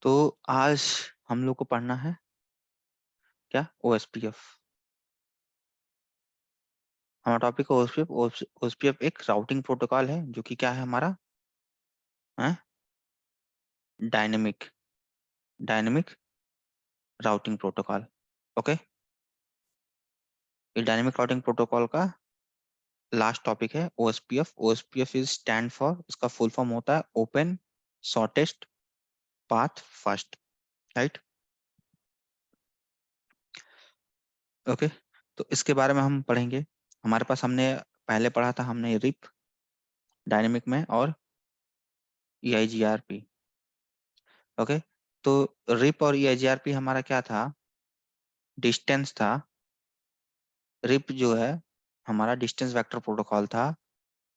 तो आज हम लोग को पढ़ना है क्या ओएसपीएफ। हमारा टॉपिक है ओएसपीएफ। ओएसपीएफ एक राउटिंग प्रोटोकॉल है जो कि क्या है हमारा है dynamic dynamic routing protocol. Okay, ये डायनेमिक राउटिंग प्रोटोकॉल का लास्ट टॉपिक है OSPF. OSPF is stand for, इसका फुल फॉर्म होता है open shortest path first, right. Okay, तो इसके बारे में हम पढ़ेंगे। हमारे पास हमने पहले पढ़ा था हमने रिप डायनेमिक में और EIGRP। ओके, तो रिप और EIGRP हमारा क्या था, डिस्टेंस था। रिप जो है हमारा डिस्टेंस वेक्टर प्रोटोकॉल था,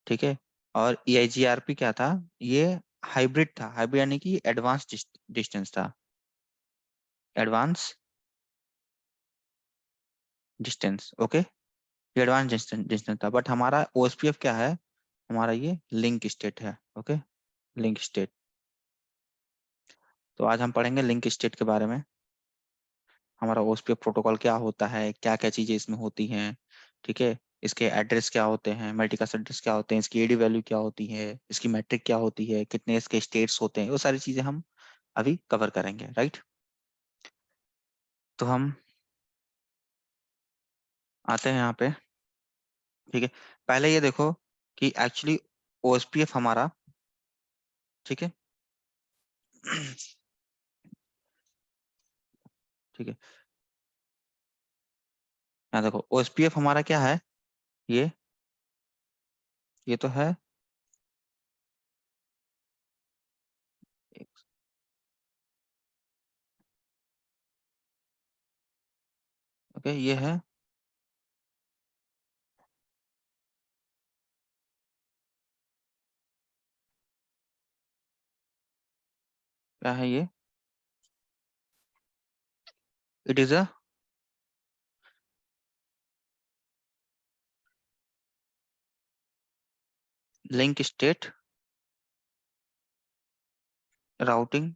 ठीक है। और EIGRP क्या था, ये हाइब्रिड था। हाइब्रिड यानी कि एडवांस डिस्टेंस था, एडवांस डिस्टेंस। ओके, ये एडवांस डिस्टेंस था। बट हमारा OSPF क्या है, हमारा ये लिंक स्टेट है। Okay, link state. तो आज हम पढ़ेंगे लिंक स्टेट के बारे में। हमारा OSPF प्रोटोकॉल क्या होता है, क्या क्या चीजें इसमें होती हैं, ठीक है। इसके एड्रेस क्या होते हैं, मल्टीकास्ट एड्रेस क्या होते हैं, इसकी एडी वैल्यू क्या होती है, इसकी मैट्रिक क्या होती है, कितने इसके स्टेट्स होते हैं, वो सारी चीजें हम अभी कवर करेंगे, राइट। तो हम आते हैं यहाँ पे, ठीक है। पहले ये देखो कि एक्चुअली OSPF हमारा, ठीक है। ठीक है, यहाँ देखो OSPF हमारा क्या है, ये ये तो है, ओके, ये है, क्या है ये, it is a link state routing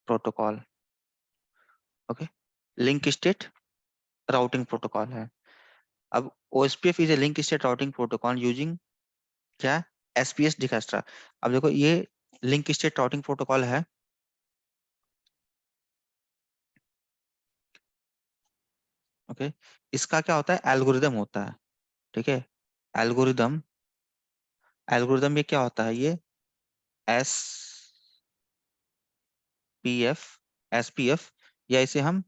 protocol. Okay, link state routing protocol है। अब OSPF is a link state routing protocol using क्या, SPS डिकास्ट्रा। अब देखो ये लिंक स्टेट राउटिंग प्रोटोकॉल है, ओके। इसका क्या होता है, एल्गोरिदम होता है, ठीक है। एल्गोरिदम, एल्गोरिदम ये क्या होता है, ये SPF, SPF, या इसे हम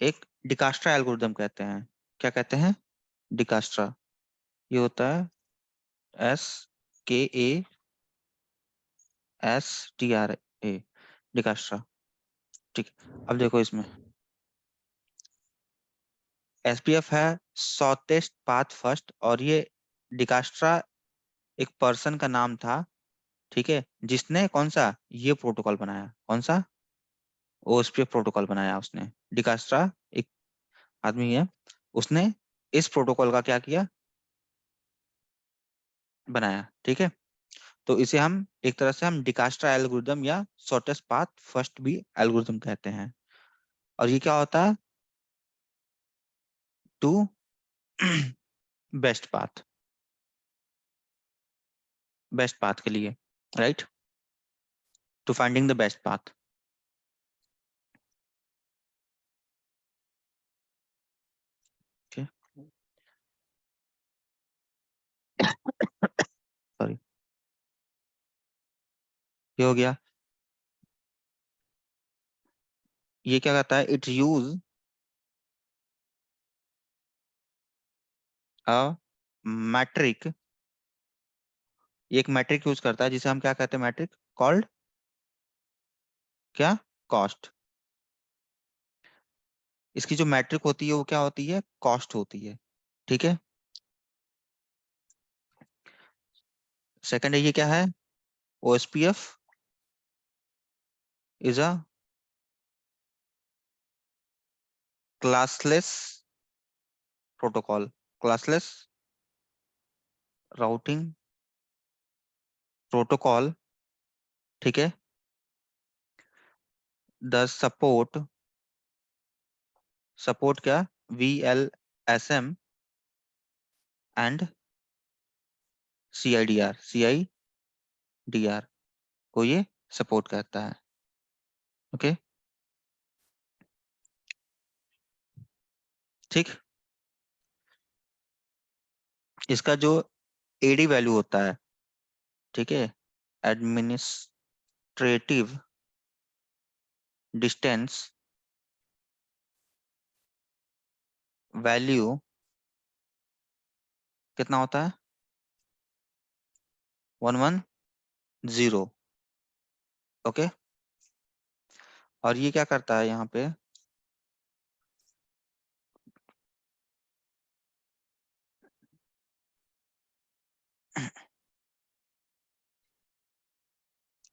एक डिकास्ट्रा एल्गोरिदम कहते हैं। क्या कहते हैं, डिकास्ट्रा। ये होता है DIKASTRA, डिकास्ट्रा, ठीक है। अब देखो इसमें SPF है शॉर्टेस्ट पाथ फर्स्ट, और ये डिकास्ट्रा एक पर्सन का नाम था, ठीक है, जिसने कौन सा ये प्रोटोकॉल बनाया, कौन सा OSPF प्रोटोकॉल बनाया उसने। डिकास्ट्रा एक आदमी है, उसने इस प्रोटोकॉल का क्या किया, बनाया, ठीक है। तो इसे हम एक तरह से हम डिकास्ट्रा एल्गोरिदम या शॉर्टेस्ट पाथ फर्स्ट भी एल्गोरिदम कहते हैं। और ये क्या होता है, to best path, best path के लिए, right, to finding the best path. ठीक है, सॉरी, ये हो गया। ये क्या कहता है, इट्स यूज अ मैट्रिक, एक मैट्रिक यूज करता है जिसे हम क्या कहते हैं, मैट्रिक कॉल्ड क्या, कॉस्ट। इसकी जो मैट्रिक होती है वो क्या होती है, कॉस्ट होती है, ठीक है। सेकंड है, ये क्या है, OSPF is a classless protocol, classless routing protocol ठीक है, द सपोर्ट क्या, VLSM एंड CIDR को ये सपोर्ट करता है। ओके, ठीक। इसका जो AD वैल्यू होता है, ठीक है, एडमिनिस्ट्रेटिव डिस्टेंस वैल्यू कितना होता है, 110। ओके, और ये क्या करता है यहाँ पे,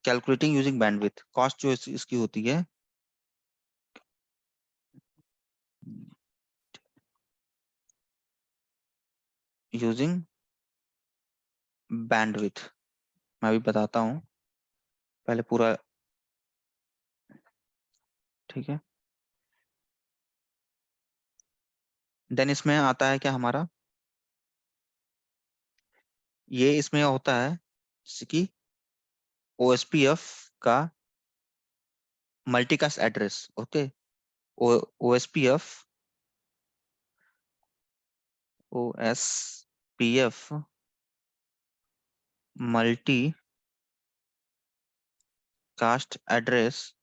कैलकुलेटिंग यूजिंग बैंडविड्थ, कॉस्ट जो इसकी होती है यूजिंग बैंडविड्थ, मैं अभी बताता हूँ, पहले पूरा, ठीक है। देन इसमें आता है क्या हमारा, ये इसमें होता है जैसे कि OSPF का multicast address. Okay, OSPF multi cast address,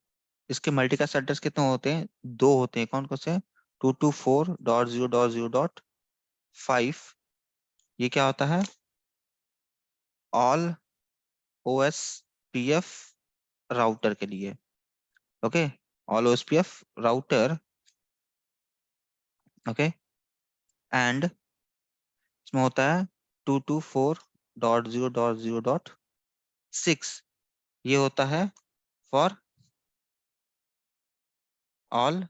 इसके मल्टीकास्ट एड्रेस कितने होते हैं, दो होते हैं, कौन कौन से, 224.0.0.5, ये क्या होता है, ऑल OSPF राउटर के लिए। Okay, all OSPF router. Okay, and इसमें होता है 224.0.0.6, ये होता है फॉर ऑल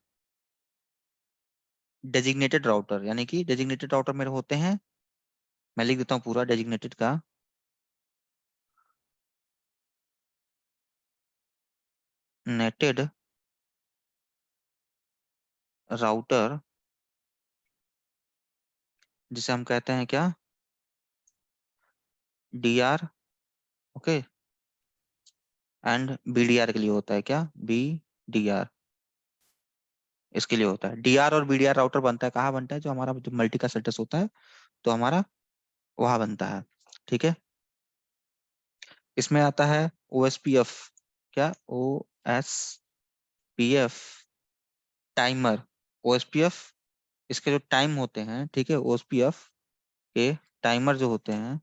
डेजिग्नेटेड राउटर, यानी कि डेजिग्नेटेड राउटर मेरे होते हैं, मैं लिख देता हूँ पूरा डेजिग्नेटेड का, नेटेड राउटर, जिसे हम कहते हैं क्या, DR। ओके, एंड BDR के लिए होता है क्या, BDR, इसके लिए होता है। DR और BDR राउटर बनता है, कहाँ बनता है, जो हमारा जो मल्टी का सेटअप होता है तो हमारा वहां बनता है। ठीक है, इसमें आता है OSPF, क्या, OSPF टाइमर, OSPF इसके जो टाइम होते हैं, ठीक है, OSPF के टाइमर जो होते हैं,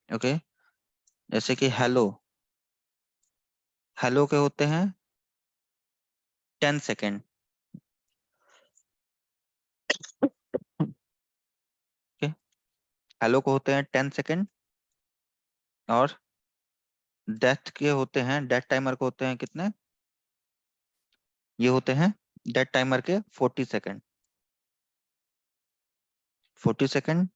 ओके, जैसे कि हेलो, हेलो के होते हैं 10 सेकेंड। ओके, हेलो को होते हैं 10 सेकेंड, और डेथ के होते हैं, डेथ टाइमर को होते हैं कितने, ये होते हैं डेथ टाइमर के 40 सेकेंड, 40 सेकेंड,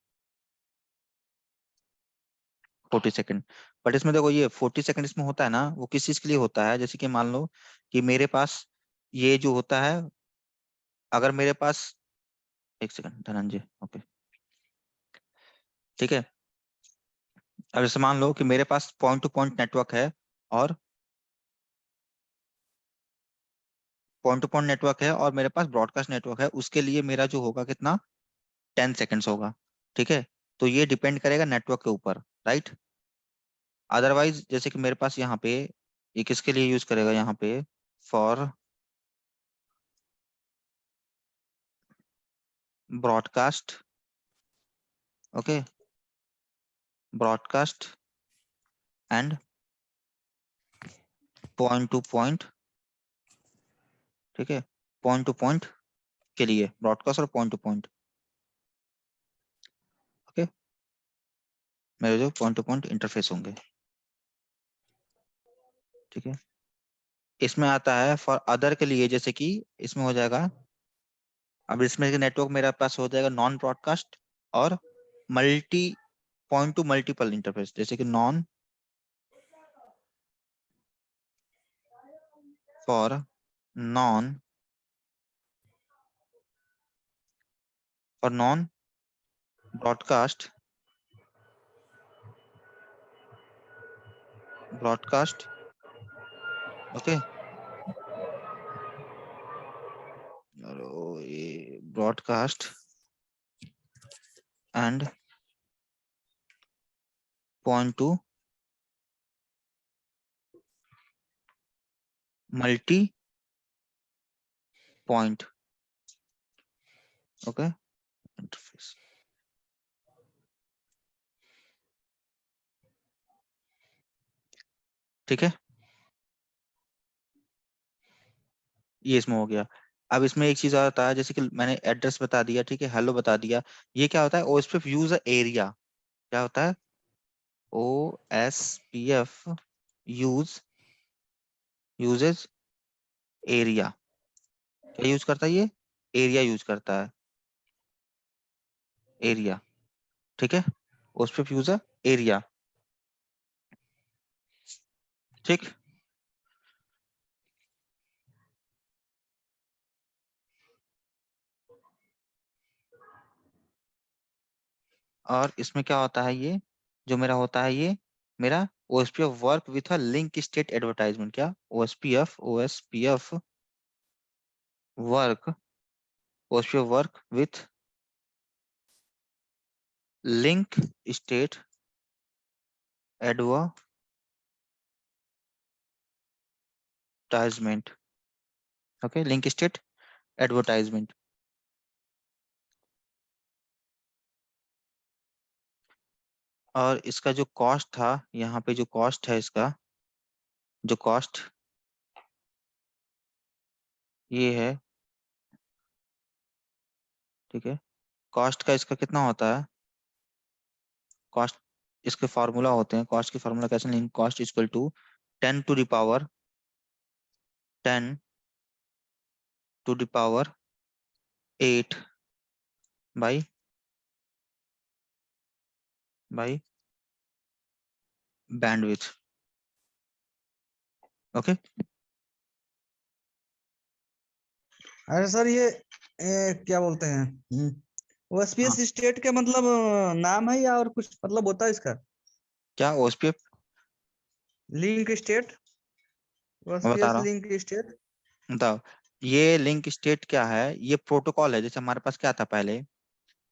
40 सेकेंड। बट इसमें देखो, ये 40 सेकेंड इसमें होता है ना, वो किस चीज के लिए होता है, जैसे कि मान लो कि मेरे पास ये जो होता है, अगर मेरे पास, एक सेकंड धनंजय, ओके, ठीक है, अब जैसे मान लो कि मेरे पास पॉइंट टू पॉइंट नेटवर्क है, और पॉइंट टू पॉइंट नेटवर्क है, और मेरे पास ब्रॉडकास्ट नेटवर्क है, उसके लिए मेरा जो होगा कितना, 10 सेकेंड्स होगा। ठीक है, तो ये डिपेंड करेगा नेटवर्क के ऊपर, राइट। अदरवाइज जैसे कि मेरे पास यहाँ पे, ये किसके लिए यूज करेगा यहाँ पे, for broadcast. Okay, broadcast and point two point, ठीक है, पॉइंट टू पॉइंट के लिए ब्रॉडकास्ट और पॉइंट टू पॉइंट। ओके, मेरे जो पॉइंट टू पॉइंट इंटरफेस होंगे, ठीक है। इसमें आता है फॉर अदर के लिए, जैसे कि इसमें हो जाएगा, अब इसमें नेटवर्क मेरे पास हो जाएगा नॉन ब्रॉडकास्ट और multi, point two multiple interface, जैसे कि non for non broadcast okay broadcast and point to multi point okay interface ठीक है, ये इसमें हो गया। अब इसमें एक चीज और आता है, जैसे कि मैंने एड्रेस बता दिया, ठीक है, हेलो बता दिया। ये क्या होता है, ओएसपीएफ यूज एरिया। क्या होता है, ओएसपीएफ यूजेस एरिया। क्या यूज करता है ये, एरिया यूज करता है, एरिया। ठीक है, ओएसपीएफ यूज एरिया। ठीक, और इसमें क्या होता है, ये जो मेरा होता है, ये मेरा OSPF work with a link state advertisement. क्या, OSPF work with link state advertisement. Okay, link state advertisement. और इसका जो कॉस्ट था, यहाँ पे जो कॉस्ट है इसका, जो कॉस्ट ये है, ठीक है, कॉस्ट का इसका कितना होता है, कॉस्ट, इसके फार्मूला होते हैं, कॉस्ट के फार्मूला कैसे लिखेंगे, cost equal to 10 to the power 8 by bandwidth. Okay, अरे सर ये क्या बोलते हैं, हाँ, ओएसपीएस स्टेट के मतलब नाम है या और कुछ मतलब होता है इसका? क्या ओएसपीएफ, लिंक स्टेट, मैं बता ओएसपीएस रहा हूँ, लिंक स्टेट। बताओ। ये लिंक स्टेट क्या है, ये प्रोटोकॉल है। जैसे हमारे पास क्या था पहले,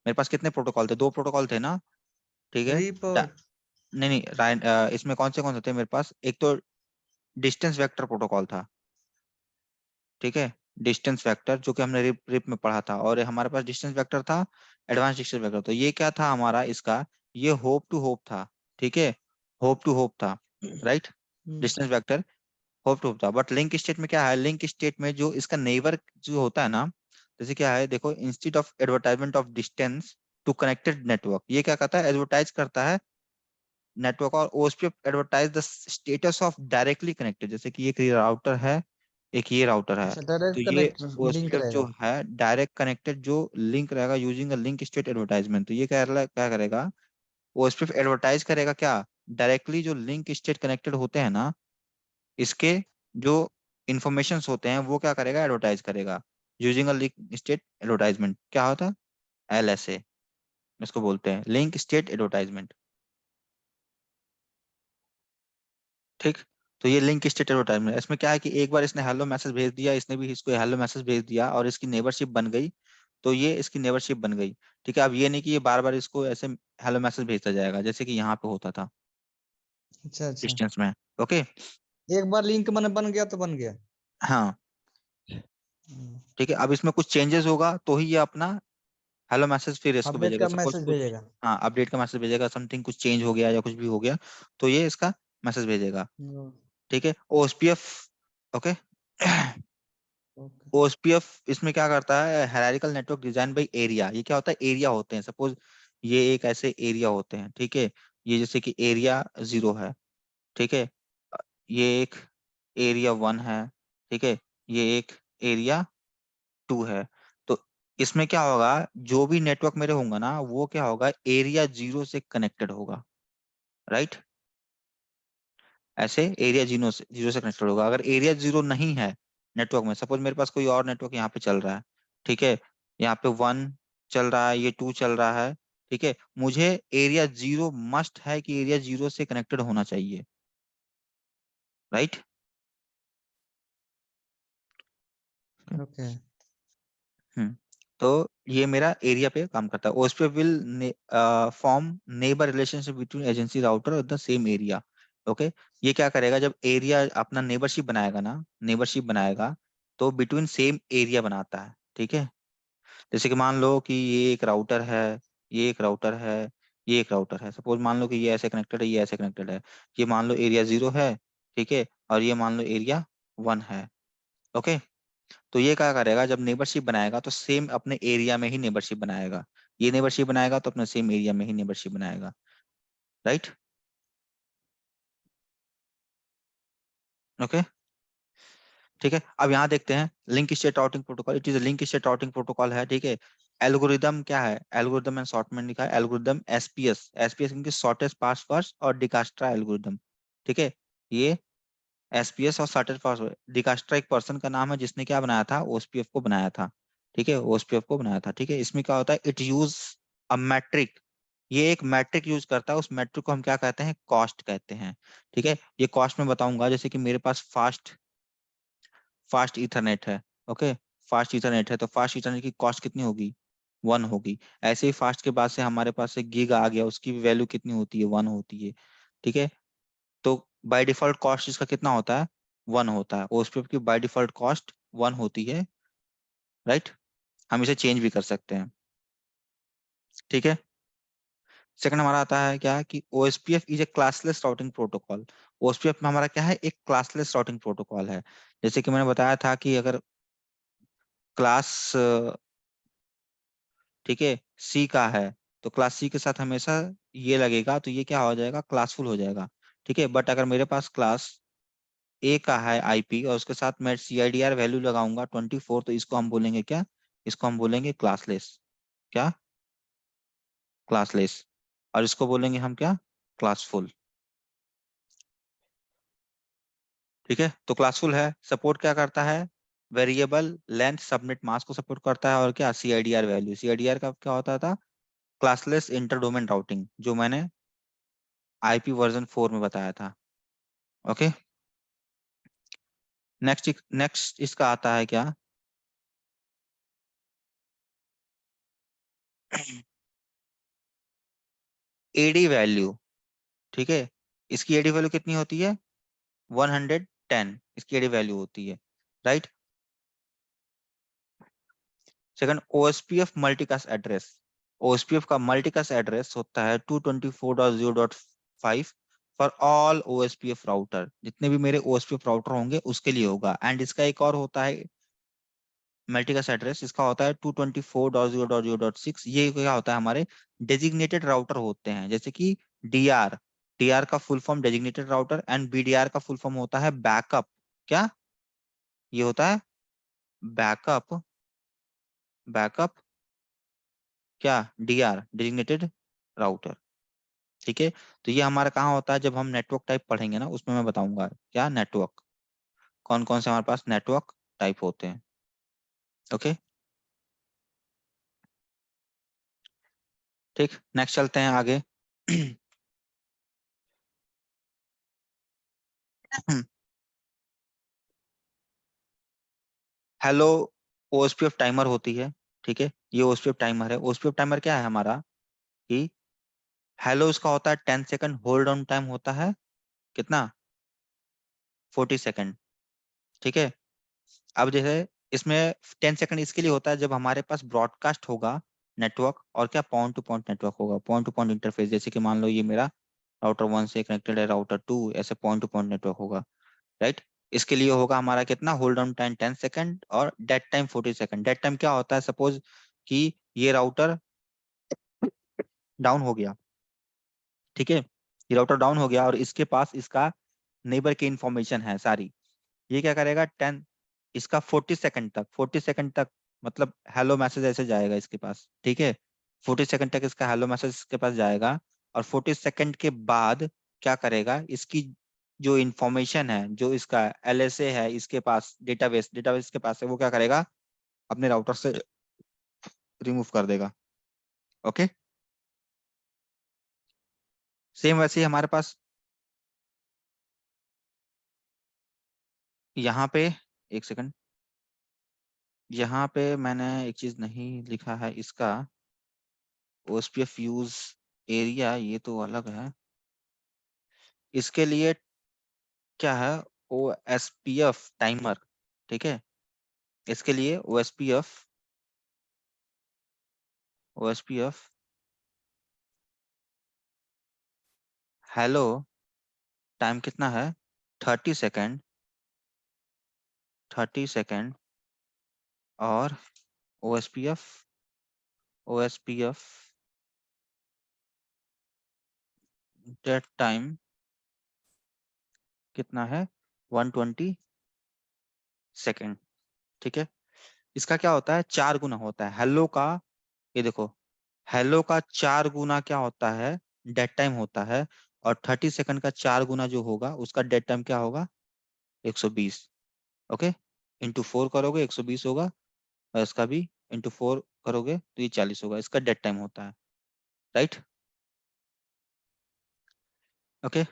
मेरे पास कितने प्रोटोकॉल थे, 2 प्रोटोकॉल थे ना, ठीक है। रीप डा- और नहीं नहीं, इसमें कौन से थे मेरे पास, एक तो डिस्टेंस वेक्टर प्रोटोकॉल था, ठीक है, डिस्टेंस वेक्टर, जो कि हमने रिप में पढ़ा था। और हमारे पास डिस्टेंस वेक्टर था, एडवांस डिस्टेंस वेक्टर। तो ये क्या था हमारा, इसका ये होप टू होप था, ठीक है, होप टू होप था, right, distance vector hop to hop था। बट लिंक स्टेट में क्या है, लिंक स्टेट में जो इसका नेबर जो होता है ना, जैसे क्या है, देखो, instead of advertisement of distance to connected network, ये क्या करता है, एडवर्टाइज करता है नेटवर्क। और OSPF advertise the status of directly connected, जैसे कि एक ये राउटर है, एक ये राउटर है। अच्छा, तो डायरेक्ट ये कनेक्ट लिंक ओएसपीएफ जो रहेगा। है डायरेक्ट कनेक्टेड जो लिंक रहेगा using a link state advertisement. तो ये क्या करेगा, ओएसपीएफ एडवर्टाइज करेगा क्या, डायरेक्टली जो लिंक स्टेट कनेक्टेड होते हैं ना, इसके जो इंफॉर्मेशन होते हैं वो क्या करेगा, एडवर्टाइज करेगा using a link state advertisement. क्या होता है, एलएसए, इसको बोलते हैं लिंक स्टेट एडवर्टाइजमेंट। ठीक, तो ये लिंक स्टेट एडवर्टाइजमेंट, इसमें क्या है कि एक बार इसने हेलो मैसेज भेज दिया, इसने भी इसको हेलो मैसेज भेज दिया और इसकी नेबरशिप बन गई, तो ये इसकी नेबरशिप बन गई। ठीक है, अब ये नहीं कि ये बार बार इसको ऐसे हेलो मैसेज भेजता जाएगा जैसे कि यहाँ पे होता था अच्छा अच्छा, डिस्टेंस में। ओके, एक बार लिंक मन बन गया तो बन गया। हाँ, हम्म, ठीक है, अब इसमें कुछ चेंजेस होगा तो ही ये अपना हेलो मैसेज फिर इसको अपडेट भेजेगा। का सपोज मैसेज कुछ, भेजेगा। हाँ, अपडेट का मैसेज भेजेगा, समथिंग कुछ चेंज हो गया या कुछ भी हो गया, तो ये इसका मैसेज भेजेगा। हम्म, ठीक है, ओएसपीएफ, ओके। ओके। ओएसपीएफ इसमें क्या करता है, hierarchical network design by area. ये क्या होता है, एरिया होते हैं, सपोज ये एक ऐसे एरिया होते हैं, ठीक है, ये जैसे कि एरिया 0 है, ठीक है, ये एक एरिया 1 है, ठीक है, ये एक एरिया 2 है। तो इसमें क्या होगा, जो भी नेटवर्क मेरे होंगे ना, वो क्या होगा, एरिया 0 से कनेक्टेड होगा, राइट। ऐसे एरिया जीरो से कनेक्टेड होगा। अगर एरिया जीरो नहीं है नेटवर्क में, सपोज मेरे पास कोई और नेटवर्क यहाँ पे चल रहा है, ठीक है, यहाँ पे 1 चल रहा है, ये 2 चल रहा है, ठीक है, मुझे एरिया जीरो मस्ट है कि एरिया जीरो से कनेक्टेड होना चाहिए, राइट। ओके। हम्म तो ये मेरा एरिया पे काम करता है। OSPF will form neighbour relationship between agency router और द सेम एरिया। ओके, ये क्या करेगा, जब एरिया अपना नेबरशिप बनाएगा ना, नेबरशिप बनाएगा, तो बिटवीन सेम एरिया बनाता है, ठीक है। जैसे कि मान लो कि ये एक राउटर है, ये एक राउटर है, ये एक राउटर है, सपोज मान लो कि ये ऐसे कनेक्टेड है, ये ऐसे कनेक्टेड है, ये मान लो एरिया जीरो है, ठीक है, और ये मान लो एरिया 1 है। ओके, तो ये क्या करेगा, जब नेबरशिप बनाएगा तो सेम अपने एरिया में ही नेबरशिप बनाएगा, ये नेबरशिप बनाएगा तो अपने सेम एरिया में ही नेबरशिप बनाएगा, राइट। ओके, ठीक है, अब यहाँ देखते हैं link state routing protocol. It is link state routing protocol है, ठीक है। एल्गोरिदम क्या है, एल्गोरिदम एंड शॉर्ट में लिखा है एल्गोरिदम एसपीएस, एसपीएस इनकी शॉर्टेस्ट पास फर्स्ट और डिकास्ट्रा एल्गोरिदम, ठीक है। ये एसपीएस और शॉर्टेस्ट पास, डिकास्ट्रा एक पर्सन का नाम है जिसने क्या बनाया था, ओएसपीएफ को बनाया था, ठीक है, ओएसपीएफ को बनाया था, ठीक है। इसमें क्या होता है, इट यूज अ मैट्रिक, ये एक मैट्रिक यूज करता है, उस मैट्रिक को हम क्या कहते हैं, कॉस्ट कहते हैं, ठीक है। ये कॉस्ट में बताऊंगा, जैसे कि मेरे पास फास्ट फास्ट इथरनेट है, ओके, फास्ट इथरनेट है, तो फास्ट इथरनेट की कॉस्ट कितनी होगी, 1 होगी। ऐसे ही फास्ट के बाद से हमारे पास एक गीग आ गया, उसकी वैल्यू कितनी होती है, 1 होती है, ठीक है। तो बाय डिफॉल्ट कॉस्ट इसका कितना होता है, 1 होता है, ओएसपीएफ की बाय डिफॉल्ट कॉस्ट 1 होती है, राइट। हम इसे चेंज भी कर सकते हैं, ठीक है। सेकंड हमारा आता है क्या कि OSPF is a classless routing protocol. OSPF में हमारा क्या है, एक क्लासलेस राउटिंग प्रोटोकॉल है। जैसे कि मैंने बताया था कि अगर क्लास, ठीक है, सी का है, तो क्लास सी के साथ हमेशा ये लगेगा, तो ये क्या हो जाएगा, क्लासफुल हो जाएगा, ठीक है। बट अगर मेरे पास क्लास ए का है आईपी और उसके साथ मैं सीआईडीआर वैल्यू लगाऊंगा 24, तो इसको हम बोलेंगे क्या, इसको हम बोलेंगे क्लासलेस, क्या, क्लासलेस। और इसको बोलेंगे हम क्या, क्लासफुल, ठीक है। तो क्लासफुल है, सपोर्ट क्या करता है, वेरिएबल लेंथ सबनेट मास्क को सपोर्ट करता है, और क्या, सीआईडीआर वैल्यू, सीआईडीआर का क्या होता था, क्लासलेस इंटर डोमेन राउटिंग, जो मैंने आईपी वर्जन 4 में बताया था। ओके, नेक्स्ट इसका आता है क्या, एडी वैल्यू, ठीक है। इसकी एडी वैल्यू कितनी होती है, 110 इसकी एडी वैल्यू होती है, right. Second, OSPF multicast address, OSPF का मल्टीकास्ट एड्रेस होता है 224.0.5 फॉर ऑल ओएसपीएफ राउटर, जितने भी मेरे ओएसपीएफ राउटर होंगे उसके लिए होगा। एंड इसका एक और होता है मल्टीकास्ट एड्रेस, इसका होता है 224.0.0.6। ये क्या होता है, हमारे डेजिग्नेटेड राउटर होते हैं, जैसे कि डीआर, डीआर का full form designated router, and BDR का फुल फॉर्म होता है बैकअप, क्या, ये होता है बैकअप, बैकअप, क्या, डीआर डेजिग्नेटेड राउटर, ठीक है। तो ये हमारा कहाँ होता है, जब हम नेटवर्क टाइप पढ़ेंगे ना, उसमें मैं बताऊंगा क्या, नेटवर्क, कौन कौन से हमारे पास नेटवर्क टाइप होते हैं। ओके, ठीक, नेक्स्ट चलते हैं आगे। हेलो, ओएसपीएफ टाइमर होती है, ठीक है, ये ओएसपीएफ टाइमर है। ओएसपीएफ टाइमर क्या है हमारा, कि हेलो इसका होता है 10 सेकंड, होल्ड ऑन टाइम होता है कितना, 40 सेकंड, ठीक है। अब जैसे इसमें 10 सेकंड इसके लिए होता है जब हमारे पास ब्रॉडकास्ट होगा नेटवर्क, और क्या, पॉइंट टू पॉइंट नेटवर्क होगा, पॉइंट टू पॉइंट इंटरफेस, जैसे कि मान लो ये मेरा राउटर 1 से कनेक्टेड है, राउटर 2, ऐसे पॉइंट टू पॉइंट नेटवर्क होगा, राइट। इसके लिए होगा हमारा कितना, होल्ड ऑन टाइम 10 सेकंड, और dead time 40 second. Dead time क्या होता है, सपोज कि ये राउटर डाउन हो गया, ठीक है, ये राउटर डाउन हो गया और इसके पास इसका नेबर की इंफॉर्मेशन है सारी, ये क्या करेगा, 10, इसका 40 सेकंड तक, 40 सेकंड तक, मतलब हेलो मैसेज ऐसे जाएगा इसके पास, ठीक है। 40 सेकंड तक इसका हेलो मैसेज इसके पास जाएगा, और 40 सेकंड के बाद क्या करेगा, इसकी जो इंफॉर्मेशन है, जो इसका LSA है इसके पास, डेटाबेस के पास है, वो क्या करेगा, अपने राउटर से रिमूव कर देगा। ओके, सेम वैसे ही हमारे पास यहाँ पे, एक सेकंड, यहाँ पे मैंने एक चीज नहीं लिखा है इसका, OSPF यूज एरिया, ये तो अलग है। इसके लिए क्या है, OSPF टाइमर, ठीक है। इसके लिए OSPF हेलो टाइम कितना है, 30 सेकेंड, 30 सेकेंड, और OSPF डेट टाइम कितना है, 120 सेकेंड, ठीक है। इसका क्या होता है, 4 गुना होता है हेलो का, ये देखो, हेलो का 4 गुना क्या होता है, डेट टाइम होता है। और 30 सेकेंड का 4 गुना जो होगा उसका डेट टाइम क्या होगा, 120। ओके, इंटू 4 करोगे 120 होगा, और इसका भी इंटू 4 करोगे तो ये 40 होगा, इसका डेट टाइम होता है, राइट। ओके,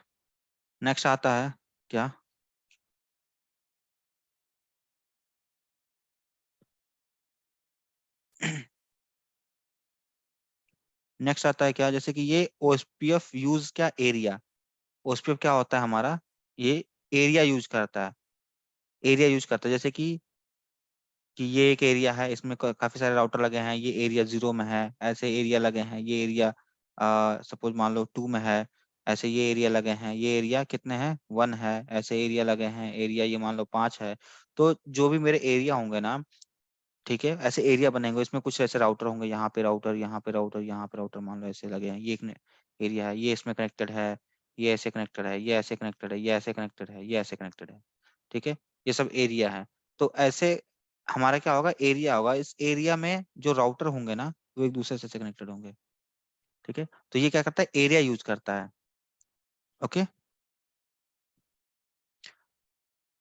नेक्स्ट आता है क्या, नेक्स्ट आता है क्या, जैसे कि ये OSPF यूज क्या एरिया, OSPF क्या होता है हमारा, ये एरिया यूज करता है, एरिया यूज करता है। जैसे कि ये एक एरिया है, इसमें काफी सारे राउटर लगे हैं, ये एरिया 0 में है, ऐसे एरिया लगे हैं, ये एरिया सपोज मान लो 2 में है, ऐसे ये एरिया लगे हैं, ये एरिया कितने हैं, 1 है, ऐसे एरिया लगे हैं, एरिया ये मान लो 5 है। तो जो भी मेरे एरिया होंगे ना, ठीक है, ऐसे एरिया बनेंगे, इसमें कुछ ऐसे राउटर होंगे, यहाँ पे राउटर, यहाँ पे राउटर, यहाँ पे राउटर, मान लो ऐसे लगे हैं, ये एक एरिया है, ये इसमें कनेक्टेड है, ये ऐसे कनेक्टेड है, ये ऐसे कनेक्टेड है, ये ऐसे कनेक्टेड है, ये ऐसे कनेक्टेड है, ठीक है। ये सब एरिया है। तो ऐसे हमारा क्या होगा, एरिया होगा, इस एरिया में जो राउटर होंगे ना वो एक दूसरे से कनेक्टेड होंगे, ठीक है। तो ये क्या करता है, एरिया यूज करता है। Okay,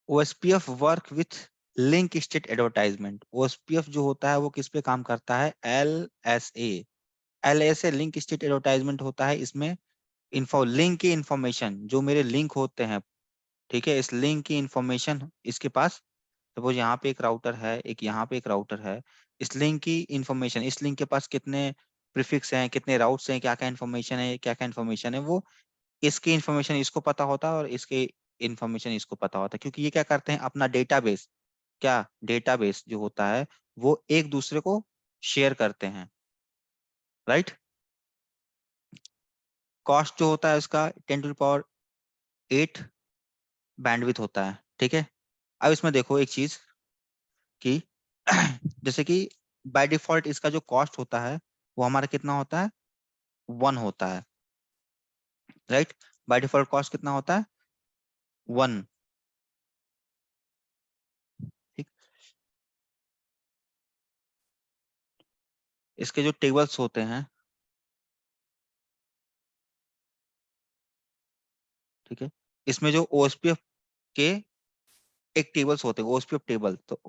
OSPF work with link state advertisement, OSPF जो होता है वो किस पे काम करता है, LSA, LSA link state advertisement होता है। इसमें लिंक की इंफॉर्मेशन, जो मेरे लिंक होते हैं, ठीक है, इस लिंक की इंफॉर्मेशन इसके पास, सपोज यहाँ पे एक राउटर है, एक यहाँ पे एक राउटर है, इस लिंक की इंफॉर्मेशन, इस लिंक के पास कितने प्रीफिक्स हैं, कितने राउट्स हैं, क्या क्या इंफॉर्मेशन है, क्या क्या इंफॉर्मेशन है, वो इसकी इंफॉर्मेशन इसको पता होता है, और इसके इंफॉर्मेशन इसको पता होता है, क्योंकि ये क्या करते हैं, अपना डेटाबेस, क्या डेटाबेस जो होता है वो एक दूसरे को शेयर करते हैं, राइट। कॉस्ट जो होता है उसका 10⁸ बैंडविथ होता है, ठीक है। अब इसमें देखो एक चीज कि जैसे कि बाय डिफॉल्ट इसका जो कॉस्ट होता है वो हमारा कितना होता है, 1 होता है, राइट। बाय डिफॉल्ट कॉस्ट कितना होता है, 1, ठीक। इसके जो टेबल्स होते हैं, ठीक है, इसमें जो OSPF के एक टेबल्स होते हैं, OSPF टेबल, तो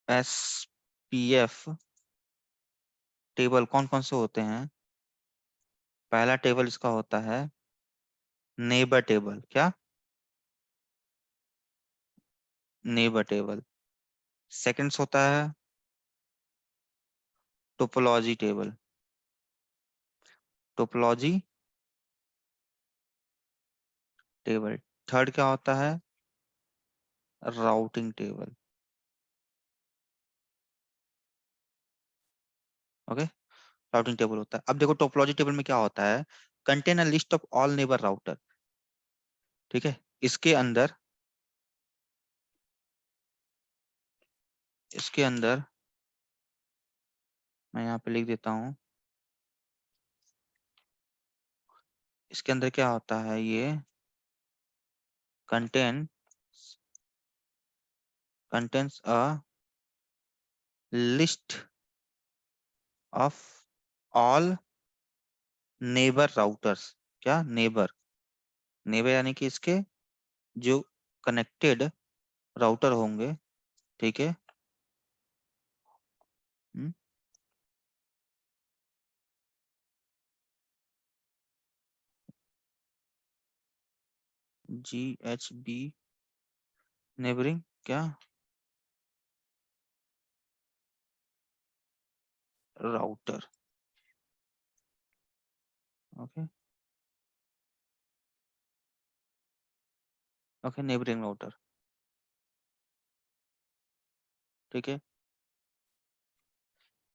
OSPF टेबल कौन कौन से होते हैं, पहला टेबल इसका होता है नेबर टेबल, क्या, नेबर टेबल। सेकंड्स होता है topology table, topology table. Third क्या होता है, routing table. Okay, routing table होता है। अब देखो टोपोलॉजी टेबल में क्या होता है, contain a list of all neighbour router, ठीक है। इसके अंदर, इसके अंदर मैं यहाँ पे लिख देता हूँ, इसके अंदर क्या होता है, ये contain contains a list of all neighbour routers, क्या नेबर, नेबर यानी कि इसके जो कनेक्टेड राउटर होंगे, ठीक है। GHB नेबरिंग क्या, router. Okay okay, neighbouring router, ठीक है।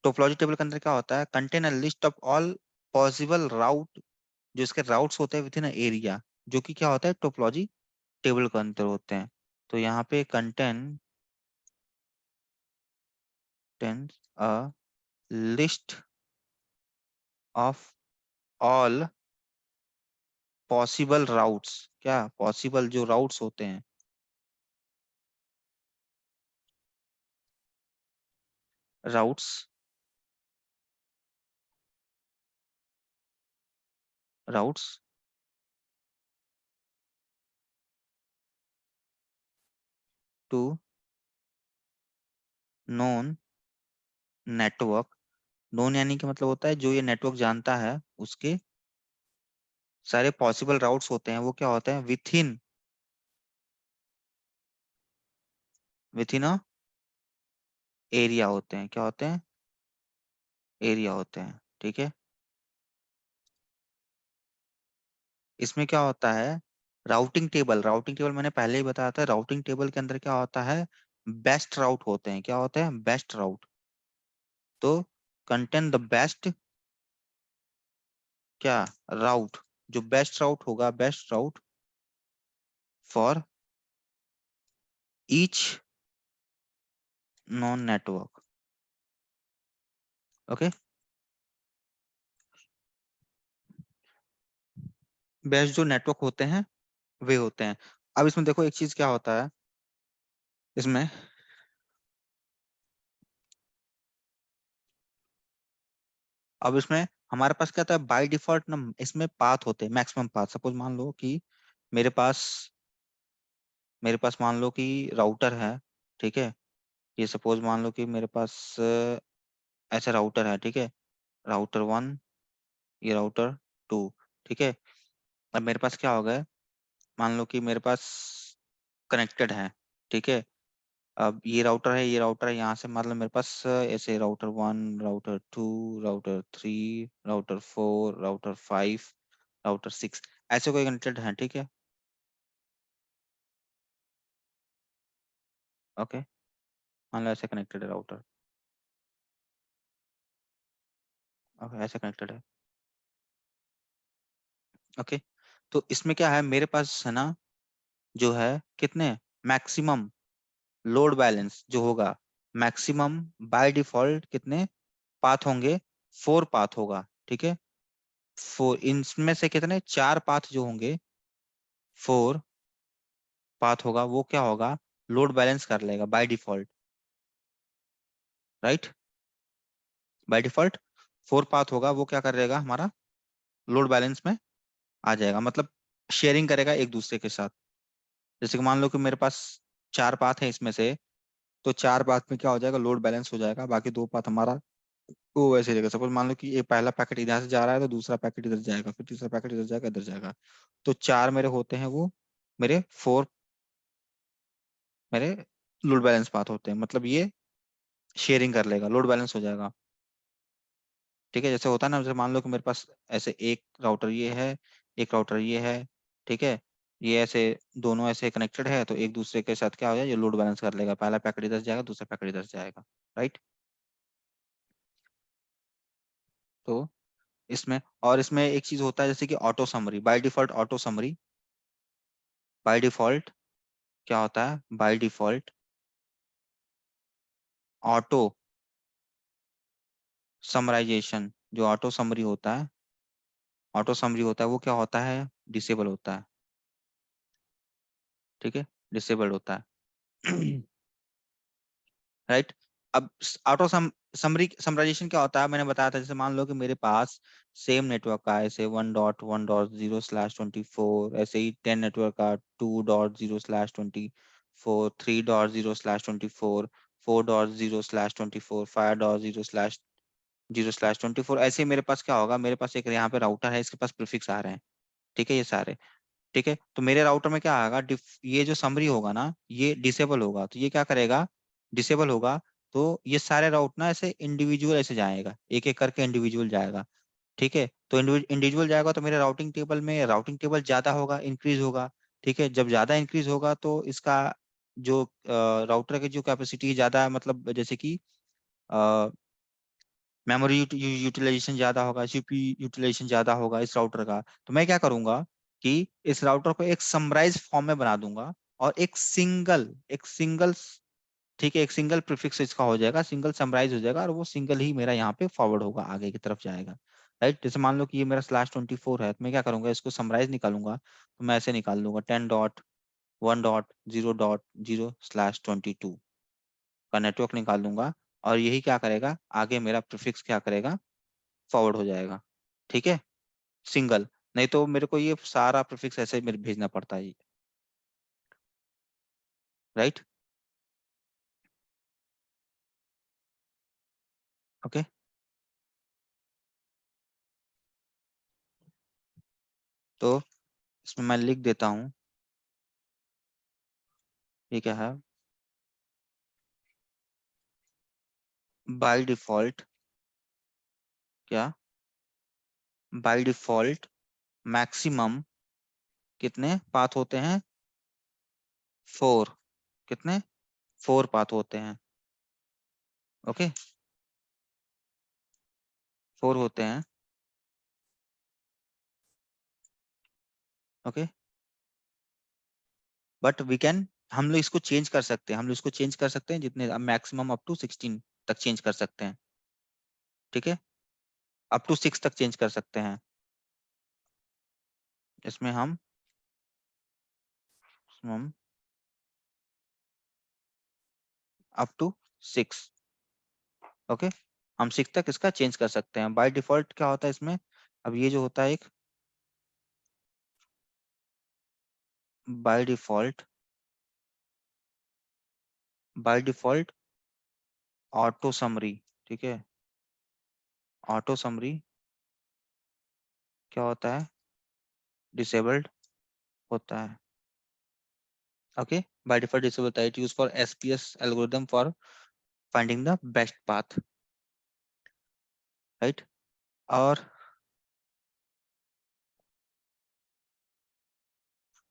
टोपोलॉजी टेबल के अंदर क्या होता है, contain a list of all possible route, जो इसके राउट्स होते हैं विद इन एरिया, जो कि क्या होता है टोपोलॉजी टेबल के अंदर होते हैं। तो यहाँ पे contains a list of all possible routes, क्या पॉसिबल जो राउट्स होते हैं, routes, routes to known network. Known यानी कि मतलब होता है जो ये नेटवर्क जानता है, उसके सारे पॉसिबल राउट्स होते हैं वो क्या होते हैं, विथ इन अ एरिया होते हैं, क्या होते हैं, एरिया होते हैं, ठीक है। इसमें क्या होता है, राउटिंग टेबल मैंने पहले ही बताया था, राउटिंग टेबल के अंदर क्या होता है, बेस्ट राउट होते हैं, क्या होते हैं, बेस्ट राउट। तो कंटेन द बेस्ट, क्या, राउट, जो बेस्ट राउट होगा, best route for each non network. Okay, best जो नेटवर्क होते हैं वे होते हैं। अब इसमें देखो एक चीज क्या होता है, इसमें अब इसमें हमारे पास क्या होता है, बाय डिफॉल्ट ना इसमें पाथ होते हैं, मैक्सिमम पाथ। सपोज मान लो कि मेरे पास मेरे पास मान लो कि राउटर है, ठीक है। ये सपोज मान लो कि मेरे पास ऐसा राउटर है, ठीक है, राउटर 1, ये राउटर 2, ठीक है। अब मेरे पास क्या हो गया, मान लो कि मेरे पास कनेक्टेड है, ठीक है। अब ये राउटर है, ये राउटर है, यहाँ से मतलब मेरे पास ऐसे router 1, router 2, router 3, router 4, router 5, router 6, ऐसे कोई कनेक्टेड है, ठीक है। ओके, मान लो ऐसे कनेक्टेड है राउटर, ओके ऐसे कनेक्टेड है, ओके। तो इसमें क्या है, मेरे पास है ना, जो है कितने, मैक्सिमम लोड बैलेंस जो होगा, मैक्सिमम बाय डिफॉल्ट कितने पाथ होंगे, 4 पाथ होगा, ठीक है। 4, इनमें से कितने, 4 पाथ जो होंगे, 4 पाथ होगा, वो क्या होगा, लोड बैलेंस कर लेगा by default, right. By default 4 path होगा, वो क्या करेगा, हमारा लोड बैलेंस में आ जाएगा, मतलब शेयरिंग करेगा एक दूसरे के साथ। जैसे कि मान लो कि मेरे पास 4 पाथ है इसमें से, तो 4 पाथ में क्या हो जाएगा, लोड बैलेंस हो जाएगा, बाकी 2 पाथ हमारा वो वैसे रहेगा। सपोज मान लो कि ये पहला पैकेट इधर से जा रहा है, तो दूसरा पैकेट इधर जाएगा, फिर तीसरा पैकेट इधर जाएगा, इधर जाएगा। तो 4 मेरे होते हैं वो, मेरे 4 मेरे लोड बैलेंस पाथ होते हैं, मतलब ये शेयरिंग कर लेगा, लोड बैलेंस हो जाएगा, ठीक है। जैसे होता है ना, जैसे मान लो कि मेरे पास ऐसे एक राउटर ये है, एक राउटर ये है, ठीक है। ये ऐसे दोनों ऐसे कनेक्टेड है, तो एक दूसरे के साथ क्या हो जाए, ये लोड बैलेंस कर लेगा, पहला पैकेट इधर से जाएगा, दूसरा पैकेट इधर से जाएगा, राइट। तो इसमें, और इसमें एक चीज होता है जैसे कि auto summary, by default auto summary, by default क्या होता है, बाय डिफॉल्ट ऑटो समराइजेशन, जो ऑटो समरी होता है, ऑटो समरी होता है वो क्या होता है, डिसेबल होता है, ठीक है, डिसेबल होता है। राइट। अब ऑटो समराइजेशन क्या होता है, मैंने बताया था, जैसे मान लो कि मेरे पास सेम नेटवर्क का ऐसे 1.1.0/24, ऐसे ही 10 नेटवर्क का 2.0/24, 3.0/24, 4.0/24, 5.0/0/24, ऐसे ही मेरे पास क्या होगा, मेरे पास एक यहाँ पे राउटर है, इसके पास प्रीफिक्स आ रहे हैं, ठीक है, ये सारे, ठीक है। तो मेरे राउटर में क्या आएगा, ये जो समरी होगा ना, ये डिसेबल होगा, तो ये क्या करेगा, डिसेबल होगा, तो ये सारे राउट ना ऐसे इंडिविजुअल ऐसे जाएगा, एक एक करके इंडिविजुअल जाएगा, ठीक है। तो इंडिविजुअल जाएगा तो मेरे राउटिंग टेबल में राउटिंग टेबल ज्यादा होगा, इंक्रीज होगा, ठीक है। जब ज्यादा इंक्रीज होगा तो इसका जो राउटर की जो कैपेसिटी ज्यादा, मतलब जैसे कि मेमोरी यूटिलाइजेशन ज्यादा होगा, सीपीयू यूटिलाइजेशन ज्यादा होगा इस राउटर का। तो मैं क्या करूंगा कि इस राउटर को एक समराइज फॉर्म में बना दूंगा, और एक सिंगल, ठीक है, एक सिंगल प्रीफिक्स इसका हो जाएगा, सिंगल समराइज हो जाएगा, और वो सिंगल ही मेरा यहाँ पे फॉरवर्ड होगा, आगे की तरफ जाएगा, राइट। जैसे मान लो कि ये मेरा /24 है, तो मैं क्या करूंगा, इसको समराइज निकालूंगा, तो मैं ऐसे निकाल लूंगा 10.1.0.0/22 का नेटवर्क निकाल दूंगा, और यही क्या करेगा, आगे मेरा प्रीफिक्स क्या करेगा, फॉरवर्ड हो जाएगा, ठीक है, सिंगल। नहीं तो मेरे को ये सारा प्रीफिक्स ऐसे मेरे भेजना पड़ता है, राइट, ओके। तो इसमें मैं लिख देता हूँ, ये क्या है, बाय डिफॉल्ट, क्या, बाय डिफॉल्ट मैक्सिमम कितने पाथ होते हैं, 4, कितने, 4 पाथ होते हैं, ओके, 4 होते हैं, ओके। बट वी कैन, हम लोग इसको चेंज कर सकते हैं, हम लोग इसको चेंज कर सकते हैं, जितने मैक्सिमम अप टू 16 तक चेंज कर सकते हैं, ठीक है, अप टू 6 तक चेंज कर सकते हैं, इसमें हम अप टू 6, ओके, हम 6 तक इसका चेंज कर सकते हैं। बाय डिफॉल्ट क्या होता है इसमें, अब ये जो होता है एक, by default, by default auto summary, ठीक है, ऑटो समरी क्या होता है, डिसेबल्ड होता है, ओके, बाय डिफॉल्ट डिसेबल होता है, it use for SPS algorithm for finding the best path, right. और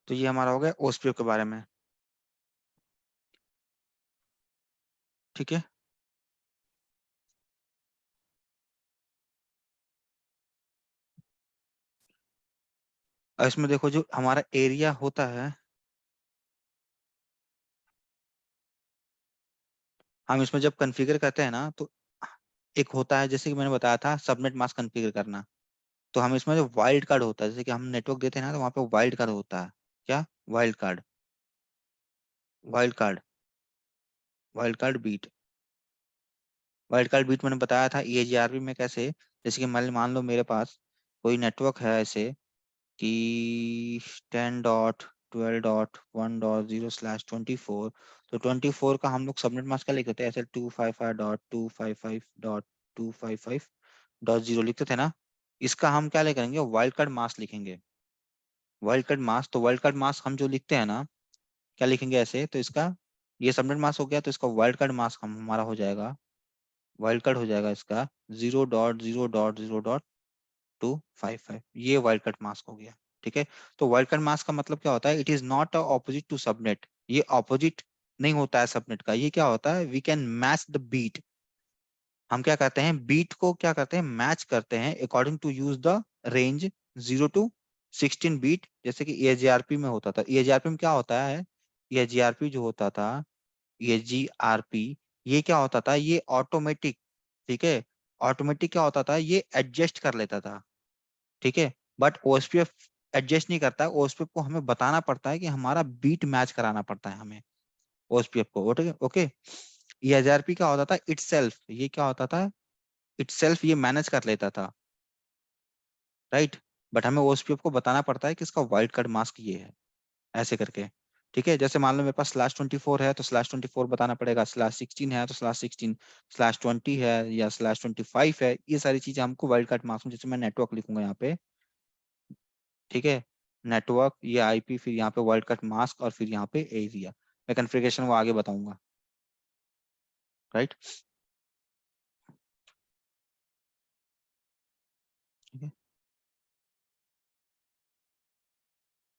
तो ये हमारा हो गया ओस्पीएफ के बारे में, ठीक है। और इसमें देखो जो हमारा एरिया होता है, हम इसमें जब कॉन्फ़िगर करते हैं ना, तो एक होता है, जैसे कि मैंने बताया था, सबनेट मास्क कॉन्फ़िगर करना, तो हम इसमें जो वाइल्ड कार्ड होता है, जैसे कि हम नेटवर्क देते हैं ना, तो वहाँ पे वाइल्ड कार्ड होता है, क्या, wild card, wild card, wild card bit, wild card bit मैंने बताया था ईएजीआरपी में कैसे, जैसे कि मान लो मेरे पास कोई नेटवर्क है ऐसे कि 10.12.1.0/24, तो 24 का हम लोग सबनेट मास्क क्या लिखते थे, ऐसे 255.255.255.0 लिखते थे ना, इसका हम क्या करेंगे, वाइल्ड कार्ड मास्क लिखेंगे, वाइल्ड कार्ड मास्क। तो वाइल्ड कार्ड मास्क हम जो लिखते हैं ना, क्या लिखेंगे ऐसे, तो इसका ये सबनेट मास्क हो गया, तो इसका वाइल्ड कार्ड मास्क हम हमारा हो जाएगा, वाइल्ड कार्ड हो जाएगा इसका 0.0.0.255, ये वाइल्ड कार्ड मास्क हो गया, ठीक है। तो वाइल्ड कार्ड मास्क का मतलब क्या होता है, it is not opposite to subnet, ये अपोजिट नहीं होता है सबनेट का, ये क्या होता है, we can match the bit, हम क्या करते हैं, बीट को क्या करते हैं, मैच करते हैं according to use the range 0 to 16 bit, जैसे कि एजीआरपी में होता था, एजीआरपी में क्या होता है, एजीआरपी जो होता था, एजीआरपी, ये क्या होता था, ये ऑटोमेटिक, ठीक है, ऑटोमेटिक क्या होता था, ये एडजस्ट कर लेता था, ठीक है। बट ओएसपीएफ एडजस्ट नहीं करता, ओएसपीएफ को हमें बताना पड़ता है कि हमारा बीट मैच कराना पड़ता है हमें, ओएसपीएफ को, ओके ओके। EIGRP क्या होता था, इटसेल्फ, ये क्या होता था, इटसेल्फ ये मैनेज कर लेता था, राइट। बट हमें OSPF को बताना पड़ता है कि इसका वाइल्ड कार्ड मास्क ये है, ऐसे करके। ठीक है, जैसे मान लो मेरे पास /24 है तो /24 बताना पड़ेगा, /16 है तो /16, /20 है या /25 है, ये सारी चीजें हमको वाइल्ड कार्ड मास्क में, जैसे मैं नेटवर्क लिखूंगा यहाँ पे, ठीक है, नेटवर्क, ये IP, फिर यहाँ पे वर्ल्ड कट मास्क, और फिर यहाँ पे एरिया। मैं कॉन्फ़िगरेशन वो आगे बताऊंगा, राइट।